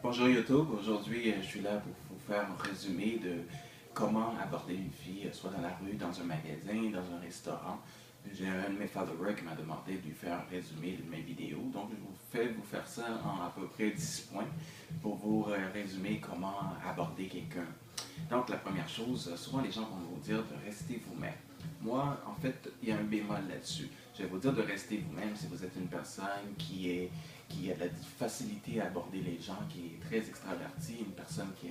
Bonjour YouTube, aujourd'hui je suis là pour vous faire un résumé de comment aborder une fille, soit dans la rue, dans un magasin, dans un restaurant. J'ai un de mes followers qui m'a demandé de lui faire un résumé de mes vidéos, donc je vous fais vous faire ça en à peu près 10 points pour vous résumer comment aborder quelqu'un. Donc la première chose, souvent les gens vont vous dire de rester vous-même. Moi, en fait, il y a un bémol là-dessus. Je vais vous dire de rester vous-même si vous êtes une personne qui a de la facilité à aborder les gens, qui est très extravertie, une personne qui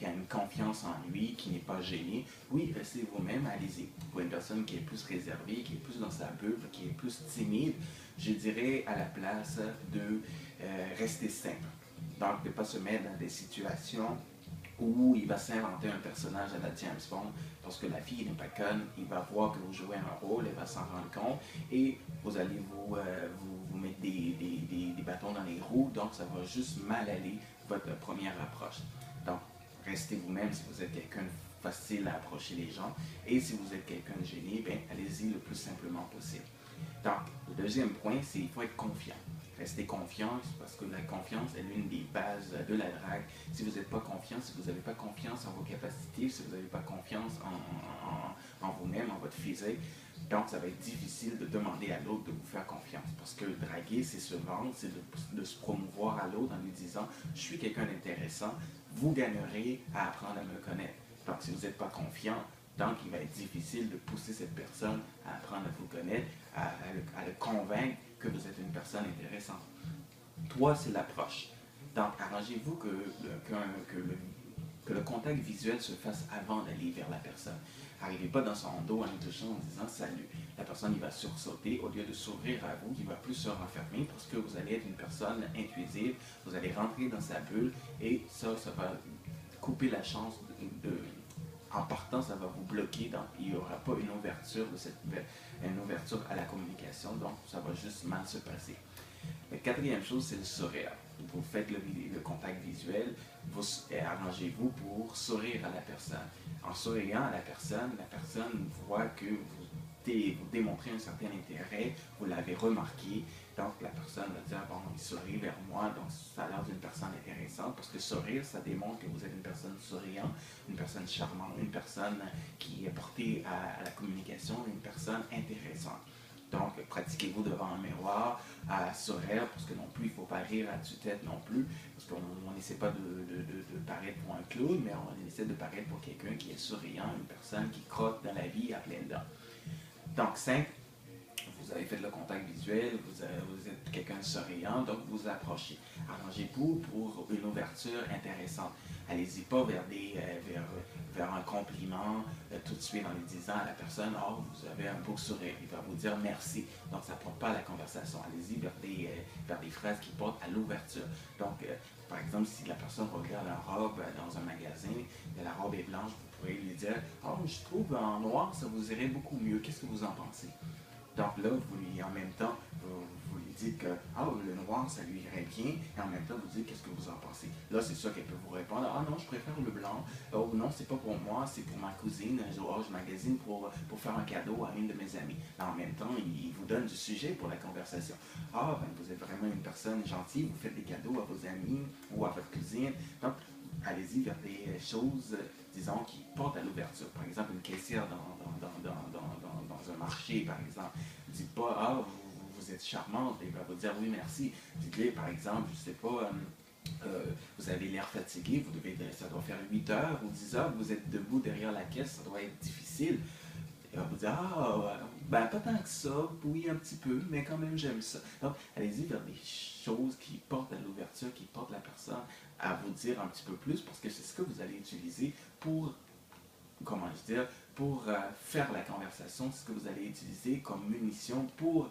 a une confiance en lui, qui n'est pas gênée. Oui, restez vous-même, allez-y. Pour une personne qui est plus réservée, qui est plus dans sa bulle, qui est plus timide, je dirais à la place de rester simple. Donc, de ne pas se mettre dans des situations où il va s'inventer un personnage à la James Bond, parce que la fille n'est pas conne, il va voir que vous jouez un rôle, elle va s'en rendre compte, et vous allez vous mettre des bâtons dans les roues, donc ça va juste mal aller votre première approche. Donc, restez vous-même si vous êtes quelqu'un de facile à approcher les gens, et si vous êtes quelqu'un de gêné, ben, allez-y le plus simplement possible. Donc, le deuxième point, c'est qu'il faut être confiant. Restez confiant parce que la confiance est l'une des bases de la drague. Si vous n'êtes pas confiant, si vous n'avez pas confiance en vos capacités, si vous n'avez pas confiance en vous-même, en votre physique, donc ça va être difficile de demander à l'autre de vous faire confiance. Parce que draguer, c'est se vendre, c'est de se promouvoir à l'autre en lui disant « je suis quelqu'un d'intéressant, vous gagnerez à apprendre à me connaître ». Donc si vous n'êtes pas confiant, donc il va être difficile de pousser cette personne à apprendre à vous connaître, à le convaincre que vous êtes une personne intéressante. Trois, c'est l'approche. Donc, arrangez-vous que le contact visuel se fasse avant d'aller vers la personne. N'arrivez pas dans son dos en le touchant en disant salut. La personne, il va sursauter. Au lieu de s'ouvrir à vous, il va plus se renfermer parce que vous allez être une personne intuitive. Vous allez rentrer dans sa bulle et ça va couper la chance en partant, ça va vous bloquer, donc il n'y aura pas une ouverture à la communication, donc ça va juste mal se passer. La quatrième chose, c'est le sourire. Vous faites le contact visuel, vous arrangez-vous pour sourire à la personne. En souriant à la personne voit que vous démontrez un certain intérêt, vous l'avez remarqué, donc la personne va dire, bon, il sourit vers moi, donc ça a l'air d'une personne intéressante, parce que sourire, ça démontre que vous êtes une personne souriante, une personne charmante, une personne qui est portée à la communication, une personne intéressante. Donc, pratiquez-vous devant un miroir à sourire, parce que non plus, il ne faut pas rire à tue-tête non plus, parce qu'on n'essaie pas de paraître pour un clown, mais on essaie de paraître pour quelqu'un qui est souriant, une personne qui croque dans la vie à pleines dents. Donc, 5, vous avez fait le contact visuel, vous êtes quelqu'un de souriant, donc vous approchez. Arrangez-vous pour une ouverture intéressante. Allez-y pas vers un compliment tout de suite en lui disant à la personne « Oh, vous avez un beau sourire ». Il va vous dire « merci ». Donc, ça ne porte pas à la conversation. Allez-y vers des phrases qui portent à l'ouverture. Donc, par exemple, si la personne regarde une robe dans un magasin, et la robe est blanche, vous pourrez lui dire « Oh, je trouve en noir, ça vous irait beaucoup mieux. Qu'est-ce que vous en pensez ?» Donc là, en même temps, vous lui dites que le noir, ça lui irait bien, et en même temps, vous dites qu'est-ce que vous en pensez. Là, c'est sûr qu'elle peut vous répondre ah non, je préfère le blanc. Oh non, c'est pas pour moi, c'est pour ma cousine. Je magasine pour faire un cadeau à une de mes amies. Là, en même temps, il vous donne du sujet pour la conversation. Ah, ben vous êtes vraiment une personne gentille, vous faites des cadeaux à vos amis ou à votre cousine. Donc, allez-y vers des choses, disons, qui portent à l'ouverture. Par exemple, une caissière dans un marché, par exemple. Ne dites pas, vous êtes charmante, et il va vous dire oui, merci. Dites-lui, par exemple, je ne sais pas, vous avez l'air fatigué, ça doit faire 8 heures ou 10 heures, vous êtes debout derrière la caisse, ça doit être difficile. Il va vous dire, ben pas tant que ça, oui un petit peu, mais quand même j'aime ça. Donc, allez-y vers des choses qui portent à l'ouverture, qui portent la personne à vous dire un petit peu plus, parce que c'est ce que vous allez utiliser pour, comment dire, pour faire la conversation, c'est ce que vous allez utiliser comme munition pour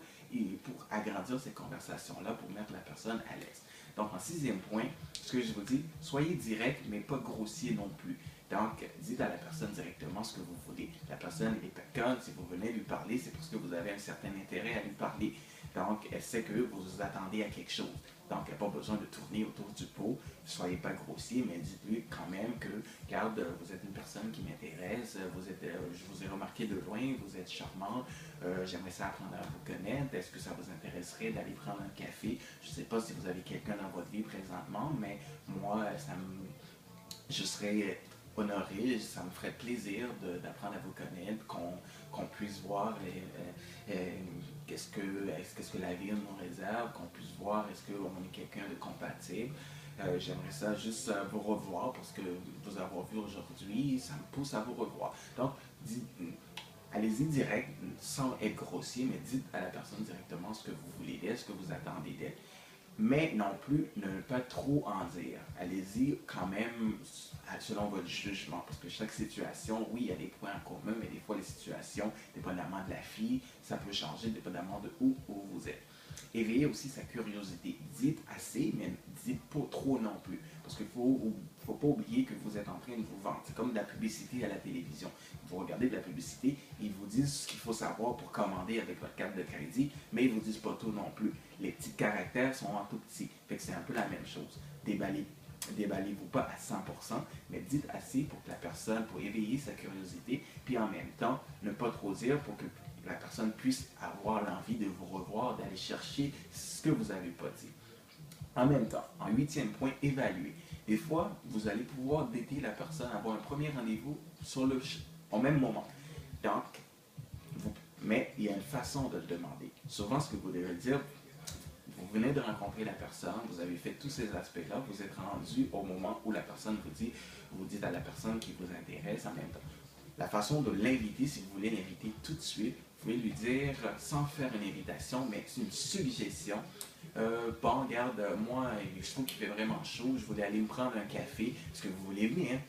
agrandir cette conversation-là, pour mettre la personne à l'aise. Donc, en sixième point, ce que je vous dis, soyez direct, mais pas grossier non plus. Donc, dites à la personne directement ce que vous voulez. La personne est conne, si vous venez lui parler, c'est parce que vous avez un certain intérêt à lui parler. Donc, elle sait que vous vous attendez à quelque chose. Donc, il n'y a pas besoin de tourner autour du pot. Ne soyez pas grossier, mais dites-lui quand même que, regarde, vous êtes une personne qui m'intéresse, je vous ai remarqué de loin, vous êtes charmant, j'aimerais ça apprendre à vous connaître. Est-ce que ça vous intéresserait d'aller prendre un café? Je ne sais pas si vous avez quelqu'un dans votre vie présentement, mais moi, je serais honoré, ça me ferait plaisir d'apprendre à vous connaître, qu'on puisse voir qu'est-ce que la vie nous réserve, qu'on puisse voir est-ce qu'on est quelqu'un de compatible. J'aimerais ça juste vous revoir parce que vous avoir vu aujourd'hui, ça me pousse à vous revoir. Donc, allez-y direct, sans être grossier, mais dites à la personne directement ce que vous voulez d'elle, ce que vous attendez d'elle. Mais non plus ne pas trop en dire. Allez-y quand même selon votre jugement, parce que chaque situation, oui, il y a des points en commun, mais des fois les situations, dépendamment de la fille, ça peut changer dépendamment de où vous êtes. Éveillez aussi sa curiosité. Dites assez, mais dites pas trop non plus. Parce qu'il faut pas oublier que vous êtes en train de vous vendre. C'est comme de la publicité à la télévision. Vous regardez de la publicité, ils vous disent ce qu'il faut savoir pour commander avec votre carte de crédit, mais ils vous disent pas tout non plus. Les petits caractères sont en tout petit. Fait que c'est un peu la même chose. Déballez-vous pas à 100%, mais dites assez pour que la personne, pour éveiller sa curiosité, puis en même temps, ne pas trop dire pour que la personne puisse avoir l'envie de vous revoir, d'aller chercher ce que vous n'avez pas dit. En même temps, en huitième point, évaluer. Des fois, vous allez pouvoir dater la personne, avoir un premier rendez-vous au même moment. Donc, mais il y a une façon de le demander. Souvent, ce que vous devez dire, vous venez de rencontrer la personne, vous avez fait tous ces aspects-là, vous êtes rendu au moment où la personne vous dites à la personne qui vous intéresse en même temps. La façon de l'inviter, si vous voulez l'inviter tout de suite, vous pouvez lui dire, sans faire une invitation, mais c'est une suggestion. Bon, regarde, moi, je trouve qu'il fait vraiment chaud, je voulais aller me prendre un café, est-ce que vous voulez venir?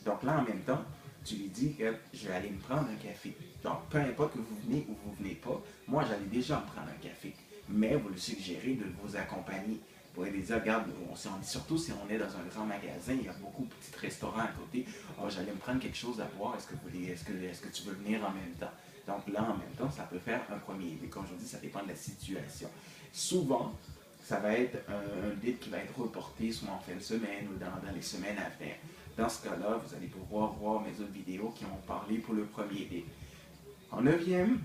Donc là, en même temps, tu lui dis que je vais aller me prendre un café. Donc, peu importe que vous venez ou vous ne venez pas, moi, j'allais déjà me prendre un café. Mais vous lui suggérez de vous accompagner. Vous pouvez lui dire, regarde, surtout si on est dans un grand magasin, il y a beaucoup de petits restaurants à côté. Oh, j'allais me prendre quelque chose à boire, est-ce que tu veux venir en même temps? Donc là, en même temps, ça peut faire un premier. Mais comme je vous dis, ça dépend de la situation. Souvent, ça va être un date qui va être reporté soit en fin de semaine ou dans les semaines à venir. Dans ce cas-là, vous allez pouvoir voir mes autres vidéos qui ont parlé pour le premier date. En neuvième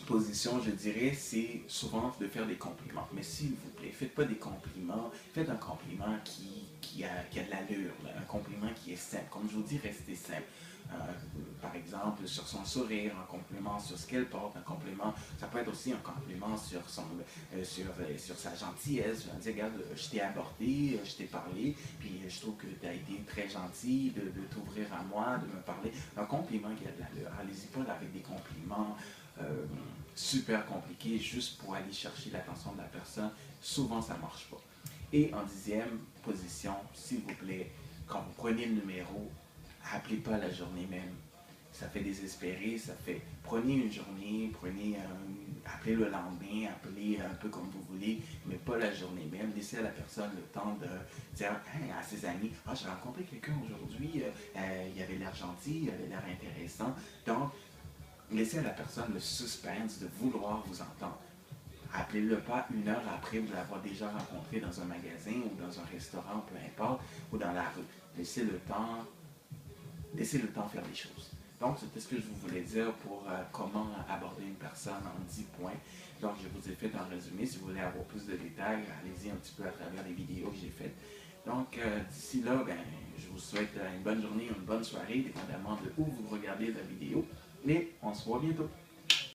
position, je dirais, c'est souvent de faire des compliments. Mais s'il vous plaît, faites pas des compliments, faites un compliment qui a de l'allure, un compliment qui est simple. Comme je vous dis, restez simple. Par exemple, sur son sourire, un compliment sur ce qu'elle porte, un compliment, ça peut être aussi un compliment sur sa gentillesse. Je vais dire, regarde, je t'ai abordé, je t'ai parlé, puis je trouve que tu as été très gentil de t'ouvrir à moi, de me parler. Un compliment qui a de l'allure. Allez-y pas avec des compliments super compliqués juste pour aller chercher l'attention de la personne. Souvent, ça ne marche pas. Et en dixième position, s'il vous plaît, quand vous prenez le numéro, appelez pas la journée même. Ça fait désespérer, prenez une journée, appelez le lendemain, appelez un peu comme vous voulez, mais pas la journée même. Laissez à la personne le temps de dire à ses amis, j'ai rencontré quelqu'un aujourd'hui, il avait l'air gentil, il avait l'air intéressant. Donc, laissez à la personne le suspense de vouloir vous entendre. Appelez-le pas une heure après vous l'avoir déjà rencontré dans un magasin ou dans un restaurant, peu importe, ou dans la rue. Laissez le temps faire les choses. Donc, c'était ce que je voulais dire pour comment aborder une personne en 10 points. Donc, je vous ai fait un résumé. Si vous voulez avoir plus de détails, allez-y un petit peu à travers les vidéos que j'ai faites. Donc, d'ici là, je vous souhaite une bonne journée, une bonne soirée, dépendamment de où vous regardez la vidéo. Et on se voit bientôt.